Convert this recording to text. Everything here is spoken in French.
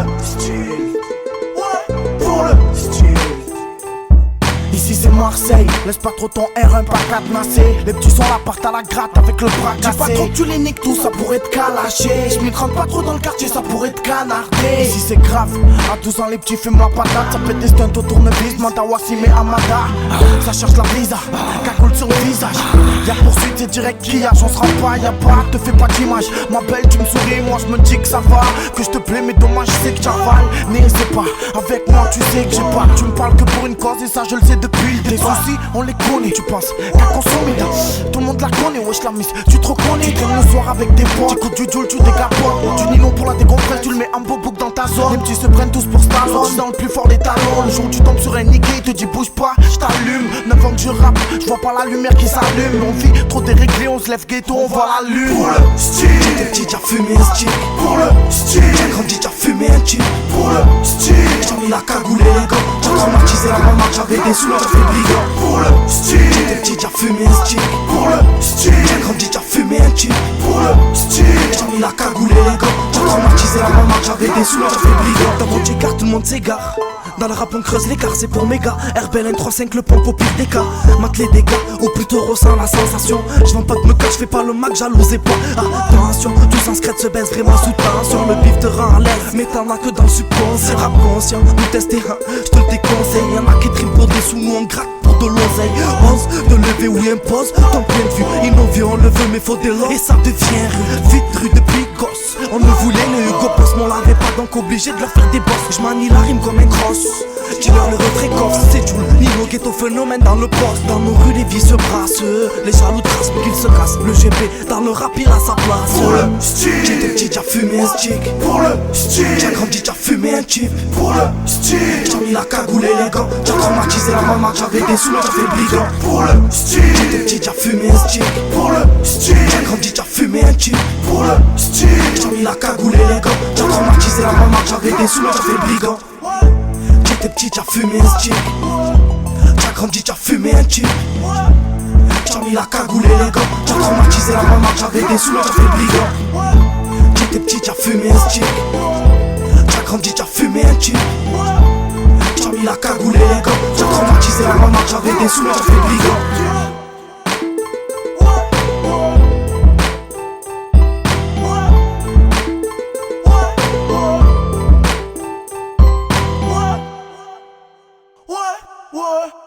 le style, ouais, pour le style. Ici c'est Marseille, laisse pas trop ton R1 pas cadenassé. Les petits sont là, partent à la gratte avec le bras cassé. Dis pas trop que tu les niques tout, ça pourrait te calacher. Je m'y rentre pas trop dans le quartier, ça pourrait te canarder. Ici c'est grave, à 12 ans les petits fument la patate. Ça pète des stunts au tournevis, Manta Wassim et Amada. Ça cherche la visa, cagoule sur le visage. Y'a poursuite, c'est direct grillage, on se rend pas, y'a pas, te fais pas d'image. Ma belle, tu me souris, moi je me dis que ça va. Que je te plais, mais dommage, je sais que t'avales. N'hésite pas, avec moi tu sais que j'ai pas. Tu me parles que pour une cause et ça je le sais depuis le début. Soucis, on les connaît, tu penses qu'à consommer. Tout le monde la connaît, wesh la miss, tu te reconnais. Tu traînes le soir avec tes potes, t'écoutes du Joule, tu décapotes. Du nylon pour la décompresse, tu le mets en bobouk dans ta zone. Les petits se prennent tous pour Star Wars, dans le plus fort des talons. Le jour où tu tombes sur un nigga, il te dit bouge pas, je t'allume. 9 ans que je rappe, je vois pas la lumière qui s'allume. On vit trop déréglé, on se lève ghetto, on voit la lune. Pour le style, t'es petit, t'as fumé un stick. pour le style, T'as grandi, t'as fumé un chip. pour le style, J'en mis la cagoule et les gants. T'as traumatisé la maman, j'avais des sous, t'as fait brigand. pour le style, T'es petit, t'as fumé un stick. pour le style, T'as grandi, t'as fumé un chip. pour le style. J'en mis la cagoule et les gants. T'as traumatisé la maman, j'avais des sous, t'as fait brigand. Dans mon J-Car, tout le monde s'égare. Dans le rap on creuse l'écart, c'est pour méga. RBL N35, le pompe au pire des cas. Mate les dégâts, ou plutôt ressent la sensation. J'vends pas de me cache, j'fais pas le Mac, jalouse et pas. Attention, tous en secret se baisse vraiment sous tension. Le bif te rend à l'aise, mais t'en as que dans le subconscient. Rap conscient, nous tester, j'te le déconseille. Y'en a qui triment pour des sous, nous on gratte pour de l'oseille. Ose de lever ou impose ton point de vue. Innover, on le veut, mais faut des lots. Et ça devient rue, vite rue depuis gosse. On ne voulait le Hugo Boss, mais on l'avait pas, donc obligé de leur faire des bosses. J'manie la rime comme un cross. Dis-leur le refrain corse, c'est Joule. Nino ghetto phénomène dans le poste. Dans nos rues, les vies se brassent. Les jaloux tracent, mais qu'ils se cassent. Le GP, dans le rap, il a sa place. Pour le style, J'étais petit, t'as fumé un stick. pour le style, T'as grandi, t'as fumé un chip. pour le style, J'en mis la cagoule et les gants. T'as traumatisé la maman, j'avais des sous, t'as fait brigand. pour le style, J'étais petit, t'as fumé un stick. pour le style, T'as grandi, t'as fumé un chip. pour le style. J'en mis la cagoule et les gants. T'as traumatisé la maman, j'avais des sous, t'as fait brigand. J'étais petit, t'as fumé un stick. T'as grandi, t'as fumé un chip. T'as mis la cagoule et les gants. T'as traumatisé la maman, j'avais des sous, t'as fait brigand. J'étais petit, t'as fumé un stick. T'as grandi, t'as fumé un chip. T'as mis la cagoule et les gants. T'as traumatisé la maman, j'avais des sous, t'as fait brigand. Ouais.